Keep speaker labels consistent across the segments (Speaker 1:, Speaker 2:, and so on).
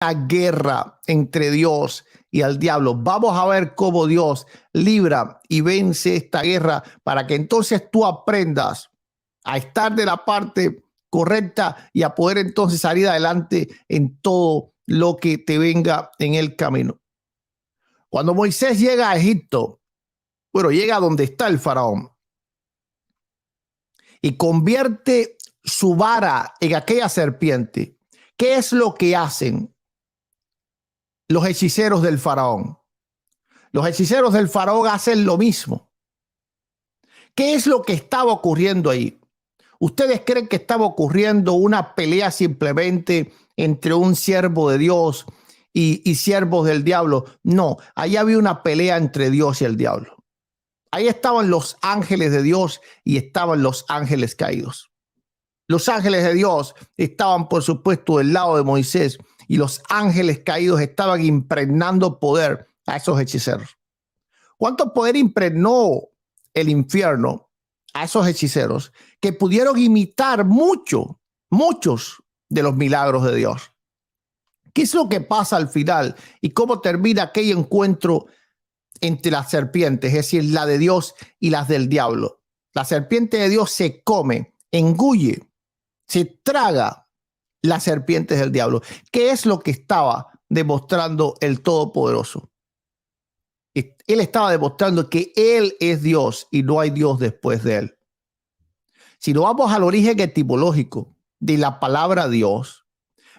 Speaker 1: guerra entre Dios y el diablo. Vamos a ver cómo Dios libra y vence esta guerra para que entonces tú aprendas a estar de la parte correcta y a poder entonces salir adelante en todo lo que te venga en el camino. Cuando Moisés llega a Egipto, bueno, llega donde está el faraón y convierte su vara en aquella serpiente. ¿Qué es lo que hacen los hechiceros del faraón? Los hechiceros del faraón hacen lo mismo. ¿Qué es lo que estaba ocurriendo ahí? ¿Ustedes creen que estaba ocurriendo una pelea simplemente entre un siervo de Dios y siervos del diablo? No, ahí había una pelea entre Dios y el diablo. Ahí estaban los ángeles de Dios y estaban los ángeles caídos. Los ángeles de Dios estaban, por supuesto, del lado de Moisés, y los ángeles caídos estaban impregnando poder a esos hechiceros. ¿Cuánto poder impregnó el infierno a esos hechiceros que pudieron imitar muchos de los milagros de Dios? ¿Qué es lo que pasa al final y cómo termina aquel encuentro entre las serpientes, es decir, la de Dios y las del diablo? La serpiente de Dios se come, engulle, se traga las serpientes del diablo. ¿Qué es lo que estaba demostrando el Todopoderoso? Él estaba demostrando que Él es Dios y no hay Dios después de Él. Si nos vamos al origen etimológico de la palabra Dios,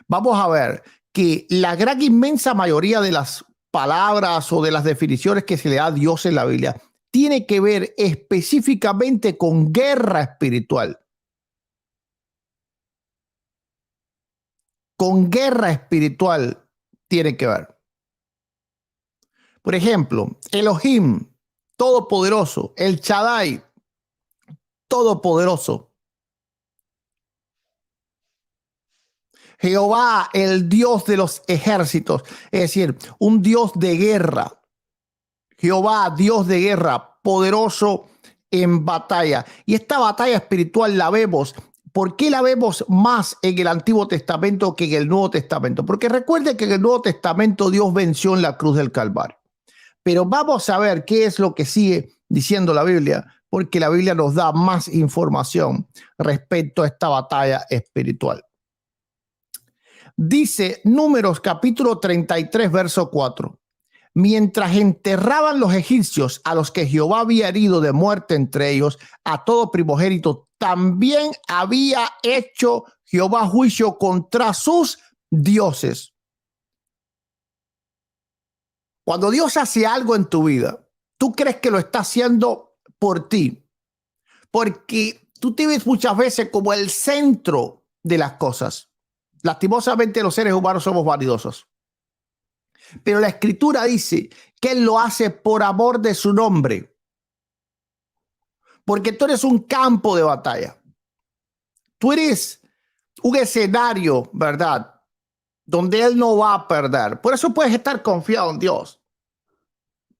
Speaker 1: vamos a ver que la gran inmensa mayoría de las palabras o de las definiciones que se le da a Dios en la Biblia tiene que ver específicamente con guerra espiritual. Con guerra espiritual tiene que ver. Por ejemplo, Elohim, todopoderoso, el Shaddai, todopoderoso. Jehová, el Dios de los ejércitos, es decir, un Dios de guerra. Jehová, Dios de guerra, poderoso en batalla. Y esta batalla espiritual la vemos. ¿Por qué la vemos más en el Antiguo Testamento que en el Nuevo Testamento? Porque recuerden que en el Nuevo Testamento Dios venció en la cruz del Calvario. Pero vamos a ver qué es lo que sigue diciendo la Biblia, porque la Biblia nos da más información respecto a esta batalla espiritual. Dice Números capítulo 33, verso 4. Mientras enterraban los egipcios a los que Jehová había herido de muerte entre ellos, a todo primogénito, también había hecho Jehová juicio contra sus dioses. Cuando Dios hace algo en tu vida, tú crees que lo está haciendo por ti, porque tú te ves muchas veces como el centro de las cosas. Lastimosamente los seres humanos somos vanidosos. Pero la Escritura dice que Él lo hace por amor de su nombre. Porque tú eres un campo de batalla. Tú eres un escenario, ¿verdad? Donde Él no va a perder. Por eso puedes estar confiado en Dios.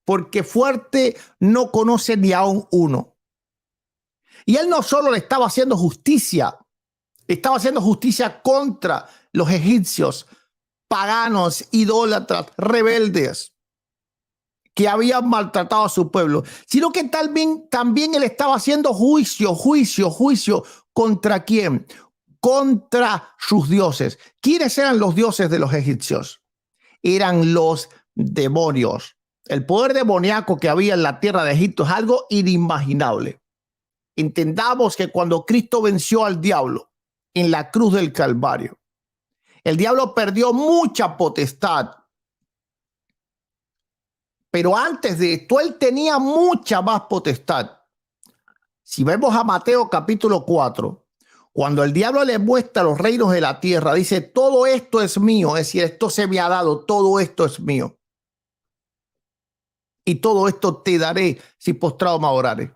Speaker 1: Porque fuerte no conoce ni a uno. Y Él no solo le estaba haciendo justicia contra los egipcios, paganos, idólatras, rebeldes, que habían maltratado a su pueblo, sino que también Él estaba haciendo juicio. ¿Contra quién? Contra sus dioses. ¿Quiénes eran los dioses de los egipcios? Eran los demonios. El poder demoníaco que había en la tierra de Egipto es algo inimaginable. Entendamos que cuando Cristo venció al diablo en la cruz del Calvario, el diablo perdió mucha potestad. Pero antes de esto, él tenía mucha más potestad. Si vemos a Mateo capítulo 4, cuando el diablo le muestra los reinos de la tierra, dice, todo esto es mío, es decir, esto se me ha dado, todo esto es mío. Y todo esto te daré si postrado me adorares.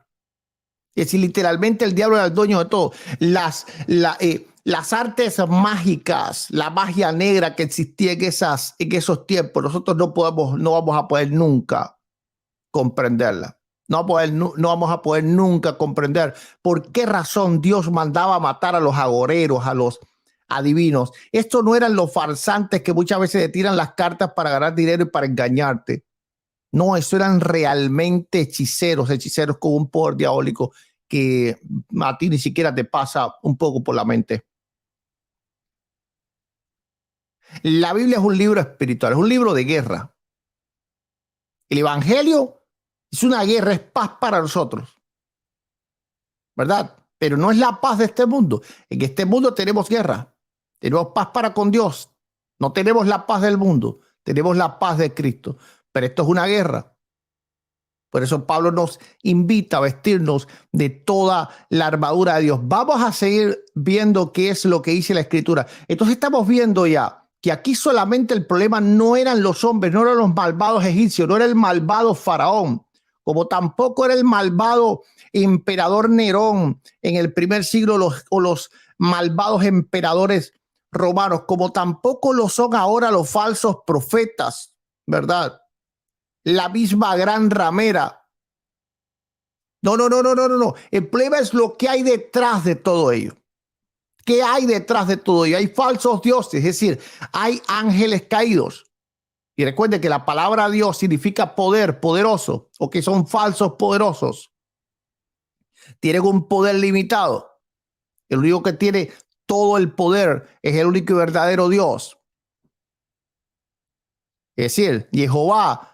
Speaker 1: Es decir, literalmente el diablo era el dueño de todo. Las artes mágicas, la magia negra que existía en esos tiempos, nosotros no vamos a poder nunca comprenderla. No vamos a poder nunca comprender por qué razón Dios mandaba matar a los agoreros, adivinos. Estos no eran los farsantes que muchas veces te tiran las cartas para ganar dinero y para engañarte. No, estos eran realmente hechiceros, hechiceros con un poder diabólico que a ti ni siquiera te pasa un poco por la mente. La Biblia es un libro espiritual, es un libro de guerra. El Evangelio es una guerra, es paz para nosotros, ¿verdad? Pero no es la paz de este mundo. En este mundo tenemos guerra, tenemos paz para con Dios. No tenemos la paz del mundo, tenemos la paz de Cristo. Pero esto es una guerra. Por eso Pablo nos invita a vestirnos de toda la armadura de Dios. Vamos a seguir viendo qué es lo que dice la Escritura. Entonces estamos viendo ya que aquí solamente el problema no eran los hombres, no eran los malvados egipcios, no era el malvado faraón, como tampoco era el malvado emperador Nerón en el primer siglo o los malvados emperadores romanos, como tampoco lo son ahora los falsos profetas, ¿verdad? La misma gran ramera. No. El problema es lo que hay detrás de todo ello. ¿Qué hay detrás de todo ello? Hay falsos dioses, es decir, hay ángeles caídos. Y recuerden que la palabra Dios significa poder, poderoso, o que son falsos poderosos. Tienen un poder limitado. El único que tiene todo el poder es el único y verdadero Dios. Es decir, Jehová,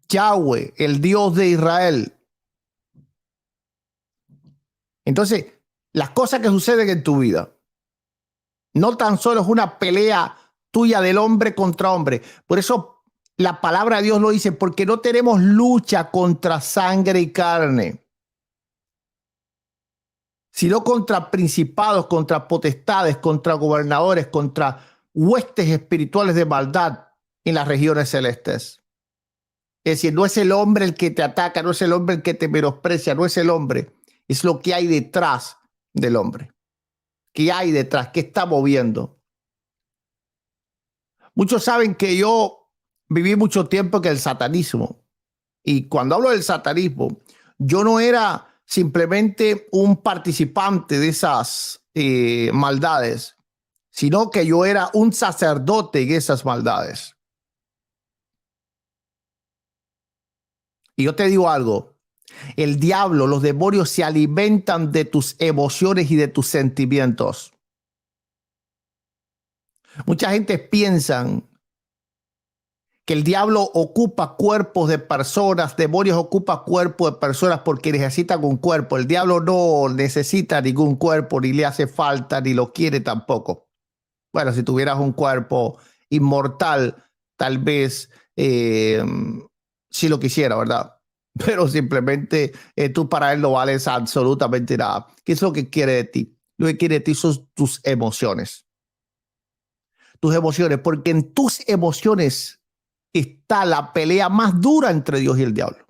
Speaker 1: Yahweh, el Dios de Israel. Entonces, las cosas que suceden en tu vida no tan solo es una pelea tuya del hombre contra hombre. Por eso la palabra de Dios lo dice, porque no tenemos lucha contra sangre y carne, sino contra principados, contra potestades, contra gobernadores, contra huestes espirituales de maldad en las regiones celestes. Es decir, no es el hombre el que te ataca, no es el hombre el que te menosprecia, no es el hombre, es lo que hay detrás del hombre. ¿Qué hay detrás? ¿Qué está moviendo? Muchos saben que yo viví mucho tiempo en el satanismo. Y cuando hablo del satanismo, yo no era simplemente un participante de esas maldades, sino que yo era un sacerdote en esas maldades. Y yo te digo algo, el diablo, los demonios se alimentan de tus emociones y de tus sentimientos. Mucha gente piensa que el diablo ocupa cuerpos de personas, demonios ocupa cuerpos de personas porque necesitan un cuerpo. El diablo no necesita ningún cuerpo, ni le hace falta, ni lo quiere tampoco. Bueno, si tuvieras un cuerpo inmortal, tal vez sí lo quisiera, ¿verdad? Pero simplemente tú para él no vales absolutamente nada. ¿Qué es lo que quiere de ti? Lo que quiere de ti son tus emociones. Tus emociones, porque en tus emociones está la pelea más dura entre Dios y el diablo.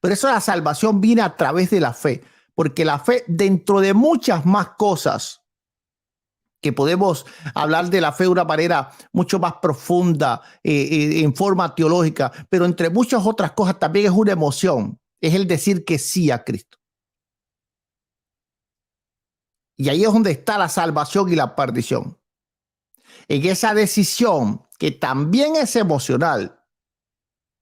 Speaker 1: Por eso la salvación viene a través de la fe, porque la fe, dentro de muchas más cosas que podemos hablar de la fe de una manera mucho más profunda, en forma teológica, pero entre muchas otras cosas también es una emoción, es el decir que sí a Cristo. Y ahí es donde está la salvación y la perdición. En esa decisión que también es emocional.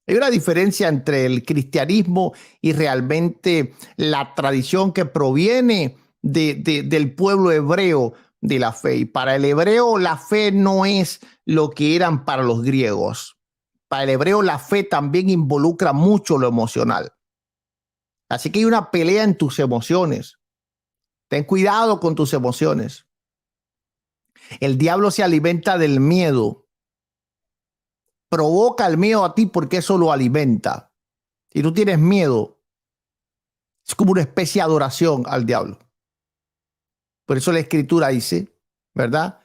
Speaker 1: Hay una diferencia entre el cristianismo y realmente la tradición que proviene del pueblo hebreo de la fe. Y para el hebreo la fe no es lo que eran para los griegos. Para el hebreo la fe también involucra mucho lo emocional. Así que hay una pelea en tus emociones. Ten cuidado con tus emociones. El diablo se alimenta del miedo. Provoca el miedo a ti porque eso lo alimenta. Si tú tienes miedo, es como una especie de adoración al diablo. Por eso la Escritura dice, ¿verdad?,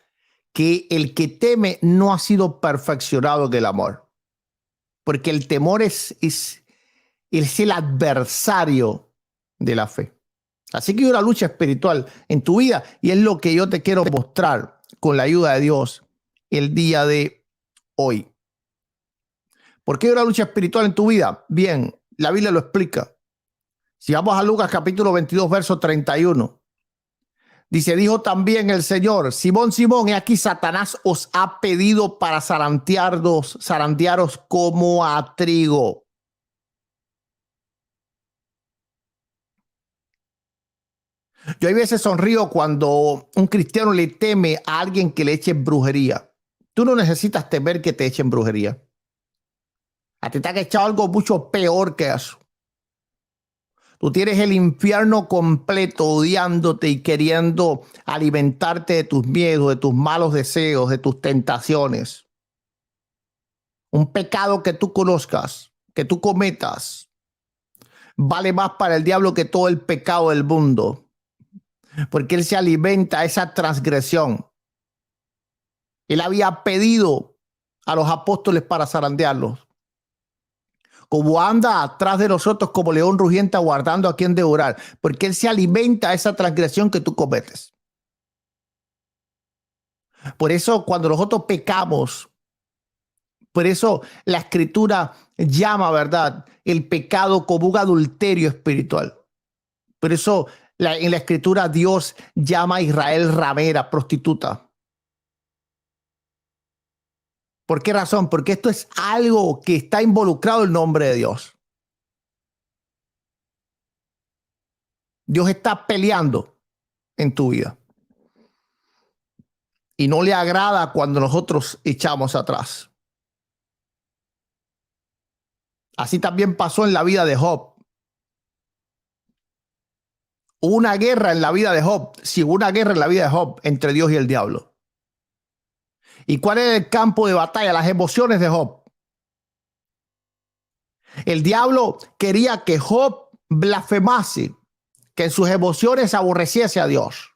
Speaker 1: que el que teme no ha sido perfeccionado en el amor. Porque el temor es el adversario de la fe. Así que hay una lucha espiritual en tu vida y es lo que yo te quiero mostrar con la ayuda de Dios el día de hoy. ¿Por qué hay una lucha espiritual en tu vida? Bien, la Biblia lo explica. Si vamos a Lucas capítulo 22, verso 31, Dice, dijo también el Señor, Simón, Simón, he aquí Satanás os ha pedido para zarandearos como a trigo. Yo hay veces sonrío cuando un cristiano le teme a alguien que le eche brujería. Tú no necesitas temer que te echen brujería. A ti te han echado algo mucho peor que eso. Tú tienes el infierno completo odiándote y queriendo alimentarte de tus miedos, de tus malos deseos, de tus tentaciones. Un pecado que tú conozcas, que tú cometas, vale más para el diablo que todo el pecado del mundo. Porque él se alimenta de esa transgresión. Él había pedido a los apóstoles para zarandearlos. Como anda atrás de nosotros como león rugiente aguardando a quien devorar, porque él se alimenta de esa transgresión que tú cometes. Por eso cuando nosotros pecamos, por eso la escritura llama, ¿verdad?, el pecado como un adulterio espiritual. Por eso en la escritura Dios llama a Israel ramera, prostituta. ¿Por qué razón? Porque esto es algo que está involucrado en el nombre de Dios. Dios está peleando en tu vida. Y no le agrada cuando nosotros echamos atrás. Así también pasó en la vida de Job. Hubo una guerra en la vida de Job. Sí, hubo una guerra en la vida de Job entre Dios y el diablo. ¿Y cuál era el campo de batalla? Las emociones de Job. El diablo quería que Job blasfemase, que en sus emociones aborreciese a Dios.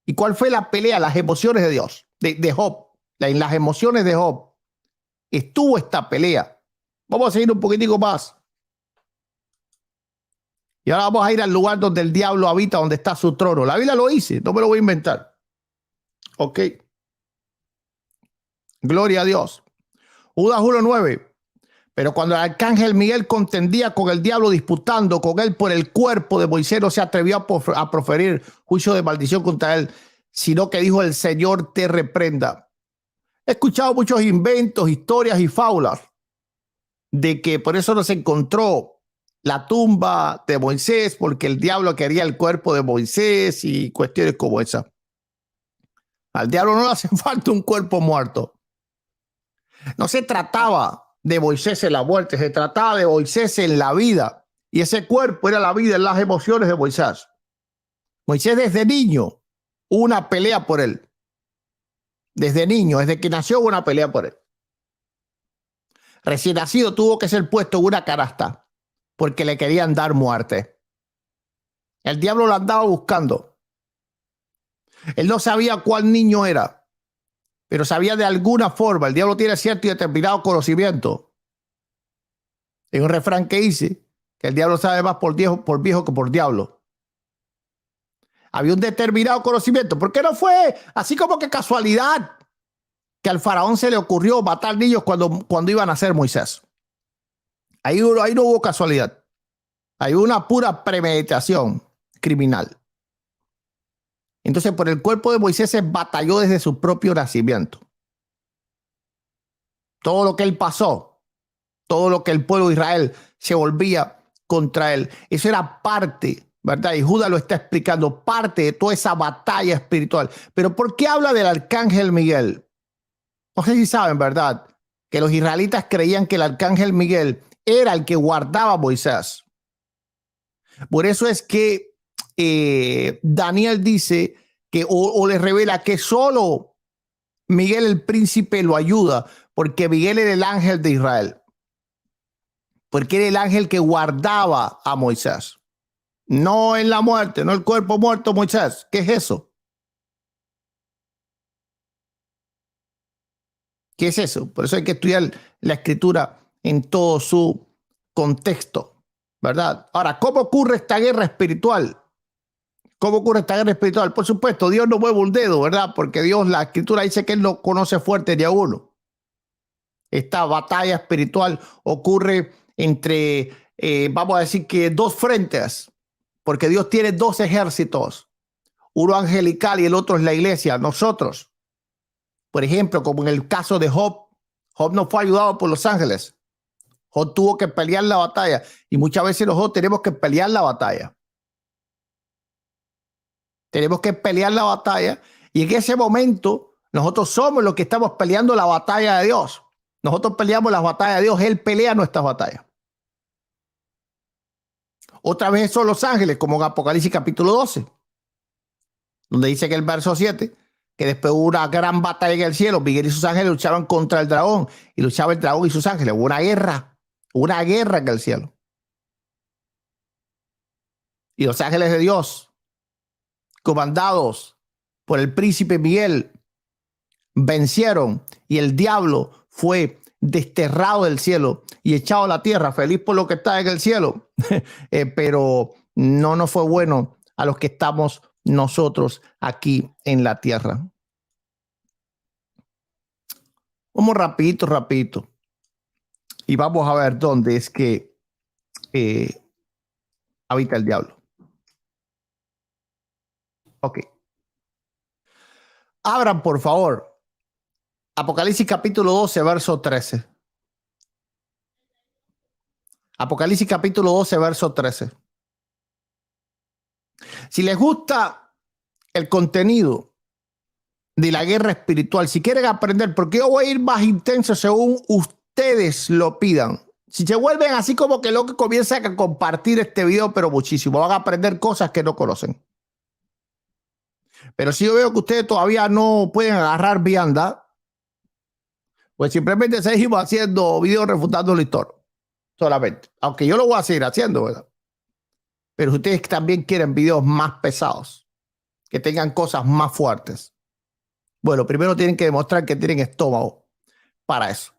Speaker 1: ¿Y cuál fue la pelea? Las emociones de Dios, de Job. En las emociones de Job estuvo esta pelea. Vamos a seguir un poquitico más. Y ahora vamos a ir al lugar donde el diablo habita, donde está su trono. La Biblia lo dice, no me lo voy a inventar. Ok. Gloria a Dios. Judas 1:9. Pero cuando el arcángel Miguel contendía con el diablo disputando con él por el cuerpo de Moisés, no se atrevió a proferir juicio de maldición contra él, sino que dijo: el Señor te reprenda. He escuchado muchos inventos, historias y fábulas de que por eso no se encontró la tumba de Moisés, porque el diablo quería el cuerpo de Moisés y cuestiones como esa. Al diablo no le hace falta un cuerpo muerto. No se trataba de Moisés en la muerte, se trataba de Moisés en la vida. Y ese cuerpo era la vida, en las emociones de Moisés. Moisés desde niño hubo una pelea por él. Desde niño, desde que nació hubo una pelea por él. Recién nacido tuvo que ser puesto en una canasta porque le querían dar muerte. El diablo lo andaba buscando. Él no sabía cuál niño era, pero sabía de alguna forma. El diablo tiene cierto y determinado conocimiento. Hay un refrán que dice que el diablo sabe más por viejo que por diablo. Había un determinado conocimiento. ¿Por qué no fue así como que casualidad que al faraón se le ocurrió matar niños cuando iban a nacer Moisés? Ahí no hubo casualidad. Hay una pura premeditación criminal. Entonces, por el cuerpo de Moisés se batalló desde su propio nacimiento. Todo lo que él pasó, todo lo que el pueblo de Israel se volvía contra él, eso era parte, ¿verdad? Y Judas lo está explicando, parte de toda esa batalla espiritual. Pero ¿por qué habla del arcángel Miguel? No sé si saben, ¿verdad?, que los israelitas creían que el arcángel Miguel era el que guardaba a Moisés. Por eso es que Daniel dice que o le revela que solo Miguel el príncipe lo ayuda, porque Miguel era el ángel de Israel, porque era el ángel que guardaba a Moisés. No en la muerte, no el cuerpo muerto Moisés. ¿Qué es eso? ¿Qué es eso? Por eso hay que estudiar la escritura en todo su contexto, ¿verdad? Ahora, ¿cómo ocurre esta guerra espiritual? ¿Cómo ocurre esta guerra espiritual? Por supuesto, Dios no mueve un dedo, ¿verdad? Porque Dios, la escritura dice que Él no conoce fuerte ni a uno. Esta batalla espiritual ocurre entre, vamos a decir que dos frentes, porque Dios tiene dos ejércitos. uno angelical y el otro es la iglesia, nosotros. Por ejemplo, como en el caso de Job, Job no fue ayudado por los ángeles. Job tuvo que pelear la batalla y muchas veces nosotros tenemos que pelear la batalla. Tenemos que pelear la batalla y en ese momento nosotros somos los que estamos peleando la batalla de Dios. Nosotros peleamos las batallas de Dios, Él pelea nuestras batallas. Otra vez son los ángeles, como en Apocalipsis capítulo 12, donde dice que el verso 7, que después hubo una gran batalla en el cielo, Miguel y sus ángeles luchaban contra el dragón, y luchaba el dragón y sus ángeles. Hubo una guerra en el cielo. Y los ángeles de Dios, comandados por el príncipe Miguel, vencieron y el diablo fue desterrado del cielo y echado a la tierra, feliz por lo que está en el cielo. Pero no nos fue bueno a los que estamos nosotros aquí en la tierra. Vamos rapidito. Y vamos a ver dónde es que habita el diablo. Ok. Abran, por favor, Apocalipsis capítulo 12, verso 13. Apocalipsis capítulo 12, verso 13. Si les gusta el contenido de la guerra espiritual, si quieren aprender, porque yo voy a ir más intenso según ustedes lo pidan. Si se vuelven así como que lo que comienzan a compartir este video, pero muchísimo, van a aprender cosas que no conocen. Pero si yo veo que ustedes todavía no pueden agarrar vianda, pues simplemente seguimos haciendo videos refutando la historia. Solamente. Aunque yo lo voy a seguir haciendo, ¿verdad? Pero ustedes también quieren videos más pesados, que tengan cosas más fuertes. Bueno, primero tienen que demostrar que tienen estómago para eso,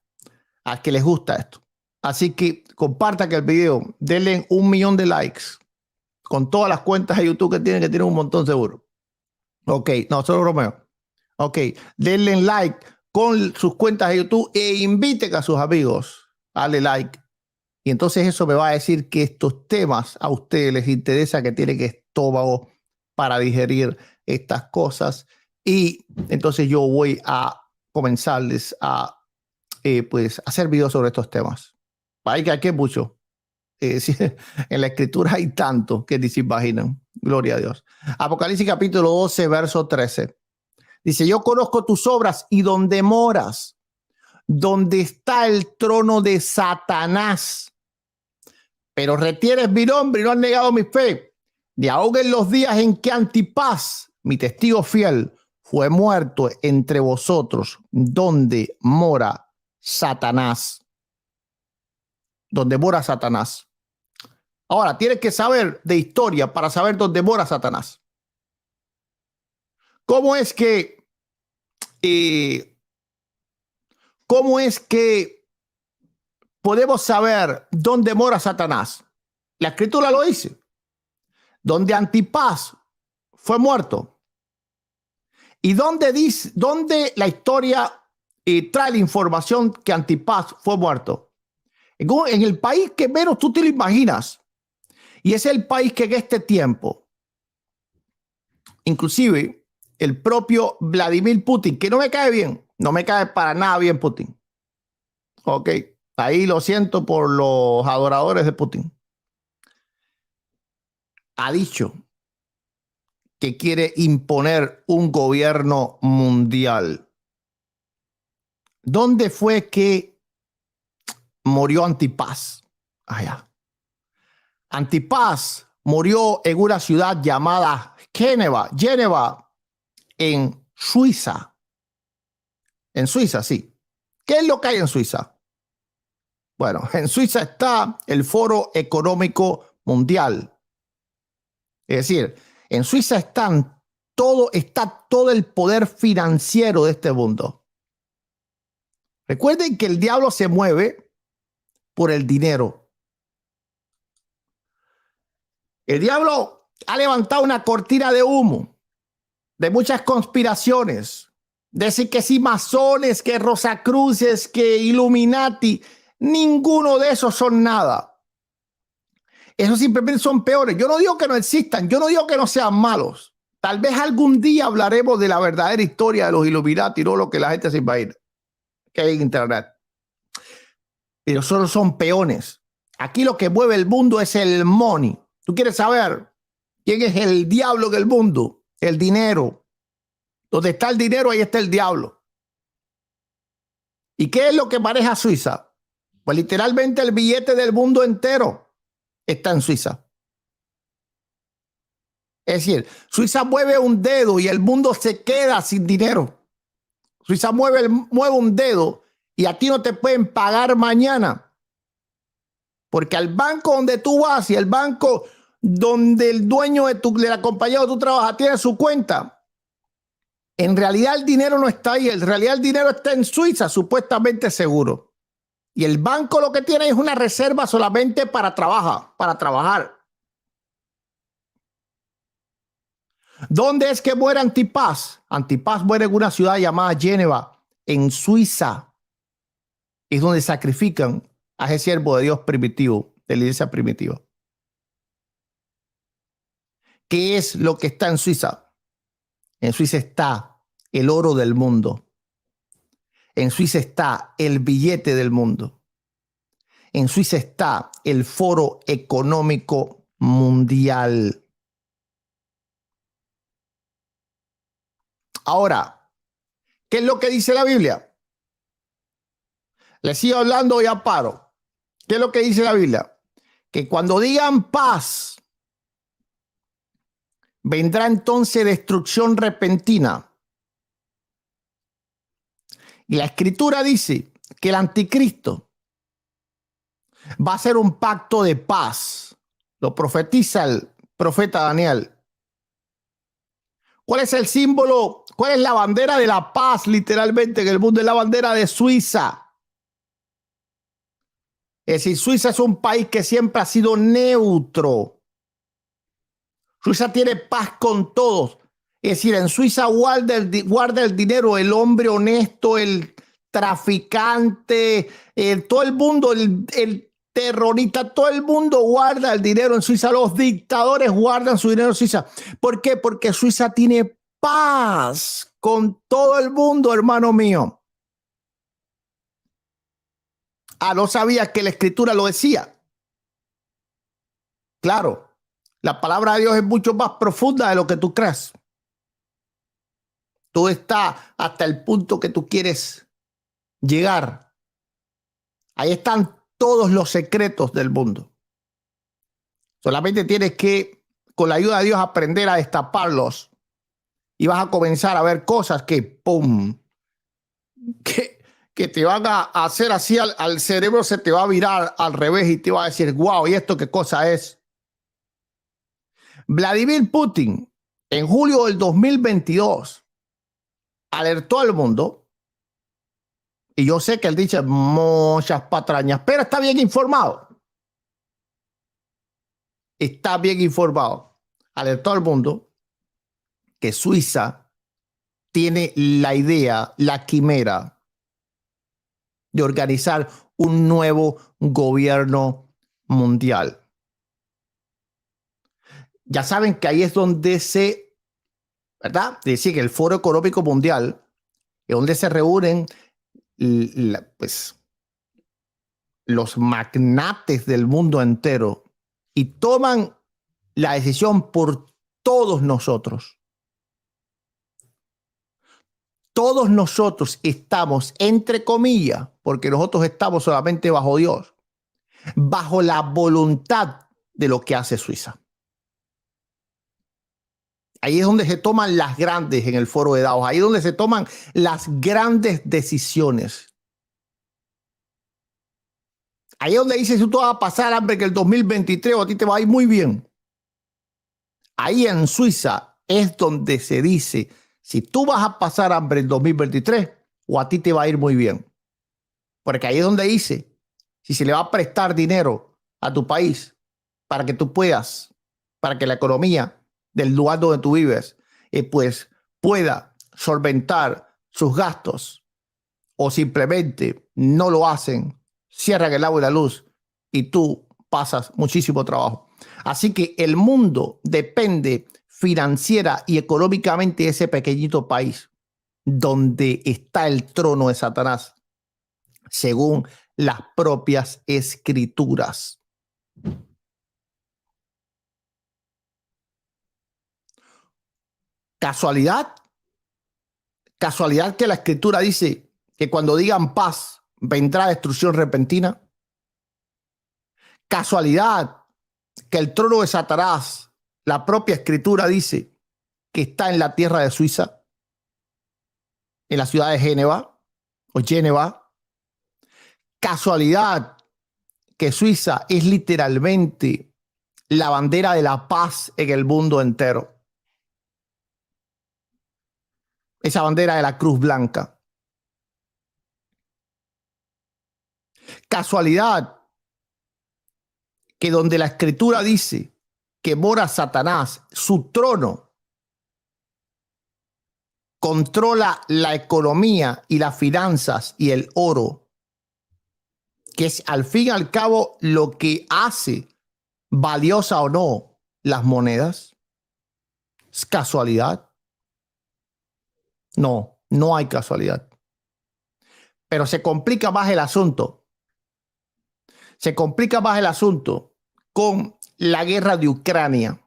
Speaker 1: a que les gusta esto. Así que compartan el video, denle 1 millón de likes con todas las cuentas de YouTube que tienen un montón seguro. Ok, no, solo bromeo. Ok, denle like con sus cuentas de YouTube e inviten a sus amigos a darle like. Y entonces eso me va a decir que estos temas a ustedes les interesa, que tienen estómago para digerir estas cosas. Y entonces yo voy a comenzarles a pues hacer videos sobre estos temas. Hay que mucho. En la escritura hay tanto que ni se imaginan. Gloria a Dios. Apocalipsis capítulo 12, verso 13. Dice, yo conozco tus obras y donde moras, donde está el trono de Satanás. Pero retienes mi nombre y no has negado mi fe. Ni aun en los días en que Antipas, mi testigo fiel, fue muerto entre vosotros, donde mora Satanás. Donde mora Satanás. Ahora, tienes que saber de historia para saber dónde mora Satanás. ¿Cómo es que podemos saber dónde mora Satanás? La escritura lo dice. Donde Antipas fue muerto. ¿Y dónde la historia trae la información que Antipas fue muerto? En el país que menos tú te lo imaginas. Y es el país que en este tiempo, inclusive el propio Vladimir Putin, que no me cae bien, no me cae para nada bien Putin. Ok, ahí lo siento por los adoradores de Putin. Ha dicho que quiere imponer un gobierno mundial. ¿Dónde fue que murió Antipas? Allá. Antipas murió en una ciudad llamada Génova, en Suiza. En Suiza, sí. ¿Qué es lo que hay en Suiza? Bueno, en Suiza está el Foro Económico Mundial. Es decir, en Suiza está todo el poder financiero de este mundo. Recuerden que el diablo se mueve por el dinero. El diablo ha levantado una cortina de humo de muchas conspiraciones. Decir que sí, masones, que rosacruces, que Illuminati. Ninguno de esos son nada. Esos simplemente son peores. Yo no digo que no existan. Yo no digo que no sean malos. Tal vez algún día hablaremos de la verdadera historia de los Illuminati, no lo que la gente se imagina que hay en Internet. Pero solo son peones. Aquí lo que mueve el mundo es el money. ¿Tú quieres saber quién es el diablo del mundo? El dinero. Donde está el dinero, ahí está el diablo. ¿Y qué es lo que maneja Suiza? Pues literalmente el billete del mundo entero está en Suiza. Es decir, Suiza mueve un dedo y el mundo se queda sin dinero. Suiza mueve un dedo y a ti no te pueden pagar mañana. Porque al banco donde tú vas y el banco donde el dueño de la compañía donde tú trabajas tiene su cuenta, en realidad el dinero no está ahí. En realidad el dinero está en Suiza, supuestamente seguro. Y el banco lo que tiene es una reserva solamente para trabajar. ¿Dónde es que muere Antipas? Antipas muere en una ciudad llamada Génova, en Suiza. Es donde sacrifican a ese siervo de Dios primitivo, de la iglesia primitiva. ¿Qué es lo que está en Suiza? En Suiza está el oro del mundo. En Suiza está el billete del mundo. En Suiza está el Foro Económico Mundial. Ahora, ¿qué es lo que dice la Biblia? Les sigo hablando y ya paro. ¿Qué es lo que dice la Biblia? Que cuando digan paz, vendrá entonces destrucción repentina. Y la Escritura dice que el anticristo va a hacer un pacto de paz. Lo profetiza el profeta Daniel. ¿Cuál es el símbolo? ¿Cuál es la bandera de la paz literalmente en el mundo? Es la bandera de Suiza. Es decir, Suiza es un país que siempre ha sido neutro. Suiza tiene paz con todos. Es decir, en Suiza guarda el dinero el hombre honesto, el traficante, todo el mundo, el terrorista, todo el mundo guarda el dinero en Suiza. Los dictadores guardan su dinero en Suiza. ¿Por qué? Porque Suiza tiene paz con todo el mundo, hermano mío. Ah, ¿no sabías que la Escritura lo decía? Claro, la palabra de Dios es mucho más profunda de lo que tú crees. Todo está hasta el punto que tú quieres llegar. Ahí están todos los secretos del mundo. Solamente tienes que, con la ayuda de Dios, aprender a destaparlos. Y vas a comenzar a ver cosas que, ¡pum!, que te van a hacer así al cerebro, se te va a virar al revés y te va a decir, wow, ¿y esto qué cosa es? Vladimir Putin, en julio del 2022, alertó al mundo, y yo sé que él dice muchas patrañas, pero está bien informado. Está bien informado. Alertó al mundo que Suiza tiene la idea, la quimera de organizar un nuevo gobierno mundial. Ya saben que ahí es donde ¿verdad? Decir que el Foro Económico Mundial es donde se reúnen pues, los magnates del mundo entero y toman la decisión por todos nosotros. Todos nosotros estamos, entre comillas, porque nosotros estamos solamente bajo Dios, bajo la voluntad de lo que hace Suiza. Ahí es donde se toman las grandes en el foro de Davos. Ahí es donde se toman las grandes decisiones. Ahí es donde dice si tú vas a pasar hambre que el 2023 o a ti te va a ir muy bien. Ahí en Suiza es donde se dice si tú vas a pasar hambre en 2023 o a ti te va a ir muy bien. Porque ahí es donde dice si se le va a prestar dinero a tu país para que tú puedas, para que la economía del lugar donde tú vives, pues pueda solventar sus gastos, o simplemente no lo hacen, cierran el agua y la luz y tú pasas muchísimo trabajo. Así que el mundo depende financiera y económicamente ese pequeñito país donde está el trono de Satanás, según las propias escrituras. ¿Casualidad? ¿Casualidad que la escritura dice que cuando digan paz vendrá destrucción repentina? ¿Casualidad que el trono de Satanás, la propia escritura dice que está en la tierra de Suiza, en la ciudad de Génova o Génova? ¿Casualidad que Suiza es literalmente la bandera de la paz en el mundo entero? Esa bandera de la Cruz Blanca. Casualidad que donde la escritura dice que mora Satanás, su trono controla la economía y las finanzas y el oro, que es al fin y al cabo lo que hace valiosa o no las monedas. ¿Es casualidad? No, no hay casualidad. Pero se complica más el asunto. Se complica más el asunto con la guerra de Ucrania.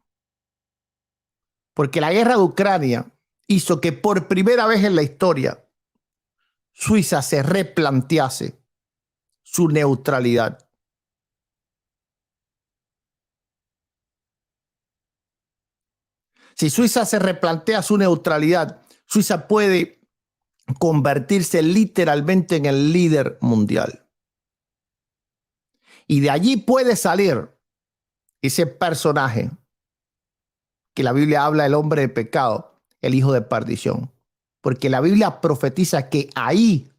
Speaker 1: Porque la guerra de Ucrania hizo que por primera vez en la historia Suiza se replantease su neutralidad. Si Suiza se replantea su neutralidad, Suiza puede convertirse literalmente en el líder mundial. Y de allí puede salir ese personaje que la Biblia habla del hombre de pecado, el hijo de perdición. Porque la Biblia profetiza que ahí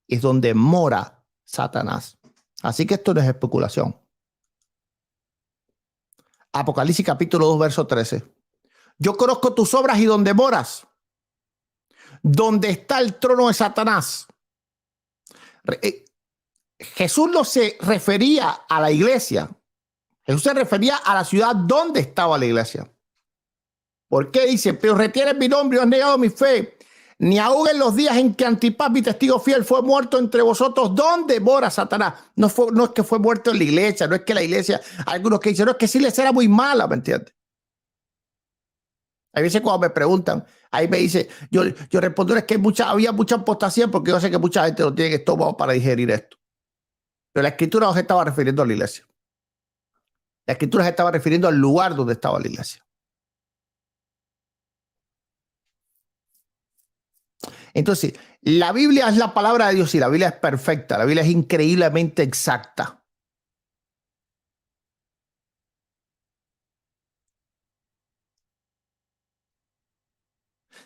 Speaker 1: es donde mora Satanás. Así que esto no es especulación. Apocalipsis capítulo 2, verso 13. Yo conozco tus obras y donde moras, donde está el trono de Satanás. Jesús no se refería a la iglesia. Jesús se refería a la ciudad donde estaba la iglesia. ¿Por qué dice? Pero retienes mi nombre y has negado mi fe. Ni aún en los días en que Antipas, mi testigo fiel, fue muerto entre vosotros, ¿dónde mora Satanás? No es que fue muerto en la iglesia, no es que la iglesia, algunos que dicen, no es que sí les era muy mala, ¿me entiendes? A veces cuando me preguntan, ahí me dice, yo respondo, es que había mucha apostasía porque yo sé que mucha gente no tiene estómago para digerir esto. Pero la escritura no se estaba refiriendo a la iglesia. La escritura se estaba refiriendo al lugar donde estaba la iglesia. Entonces, la Biblia es la palabra de Dios y la Biblia es perfecta. La Biblia es increíblemente exacta.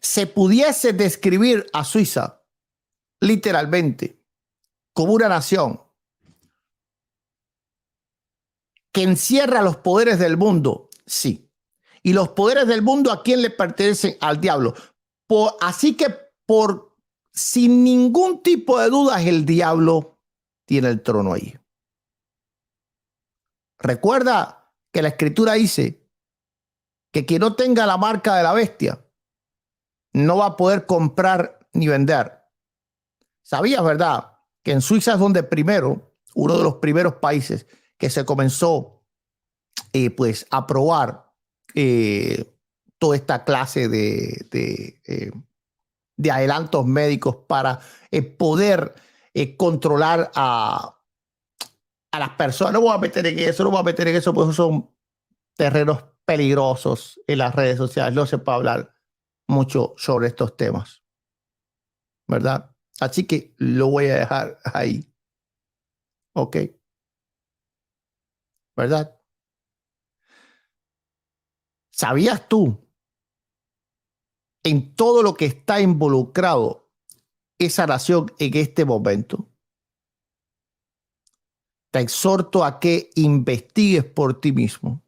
Speaker 1: Se pudiese describir a Suiza literalmente como una nación que encierra los poderes del mundo, sí. Y los poderes del mundo, ¿a quién le pertenecen? Al diablo. Así que sin ningún tipo de dudas, el diablo tiene el trono ahí. Recuerda que la escritura dice que quien no tenga la marca de la bestia no va a poder comprar ni vender. ¿Sabías, verdad? Que en Suiza es donde uno de los primeros países que se comenzó pues a probar toda esta clase de adelantos médicos para poder controlar a las personas. No voy a meter en eso, porque son terrenos peligrosos en las redes sociales. No se puede hablar mucho sobre estos temas, ¿verdad? Así que lo voy a dejar ahí. ¿Ok? ¿Verdad? ¿Sabías tú en todo lo que está involucrado esa nación en este momento? Te exhorto a que investigues por ti mismo,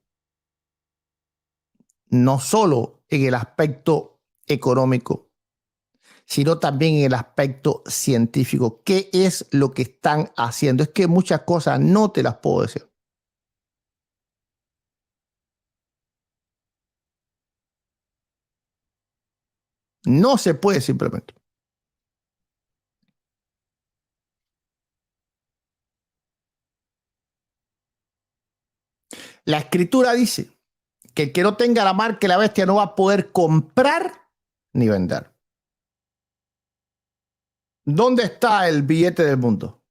Speaker 1: no solo en el aspecto económico, sino también en el aspecto científico. ¿Qué es lo que están haciendo? Es que muchas cosas no te las puedo decir. No se puede simplemente. La escritura dice que el que no tenga la marca de la bestia no va a poder comprar ni vender. ¿Dónde está el billete del mundo?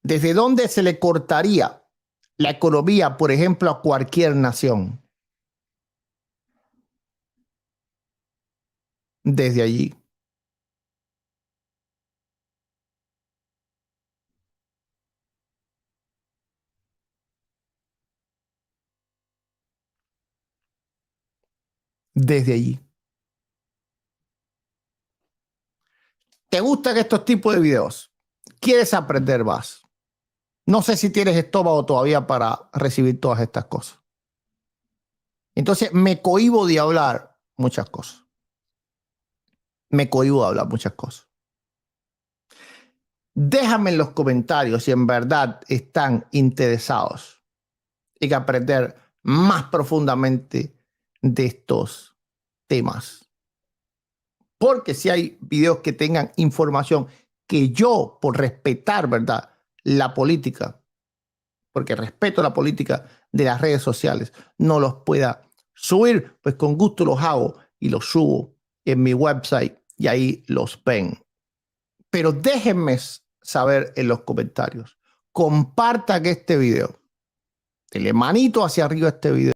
Speaker 1: ¿Desde dónde se le cortaría la economía, por ejemplo, a cualquier nación? Desde allí. Desde allí. ¿Te gustan estos tipos de videos? ¿Quieres aprender más? No sé si tienes estómago todavía para recibir todas estas cosas. Entonces me cohíbo de hablar muchas cosas. Me cohíbo de hablar muchas cosas. Déjame en los comentarios si en verdad están interesados en aprender más profundamente de estos temas. Porque si hay videos que tengan información que yo, por respetar, ¿verdad?, la política, porque respeto la política de las redes sociales, no los pueda subir, pues con gusto los hago y los subo en mi website y ahí los ven. Pero déjenme saber en los comentarios. Compartan este video. Dele manito hacia arriba a este video.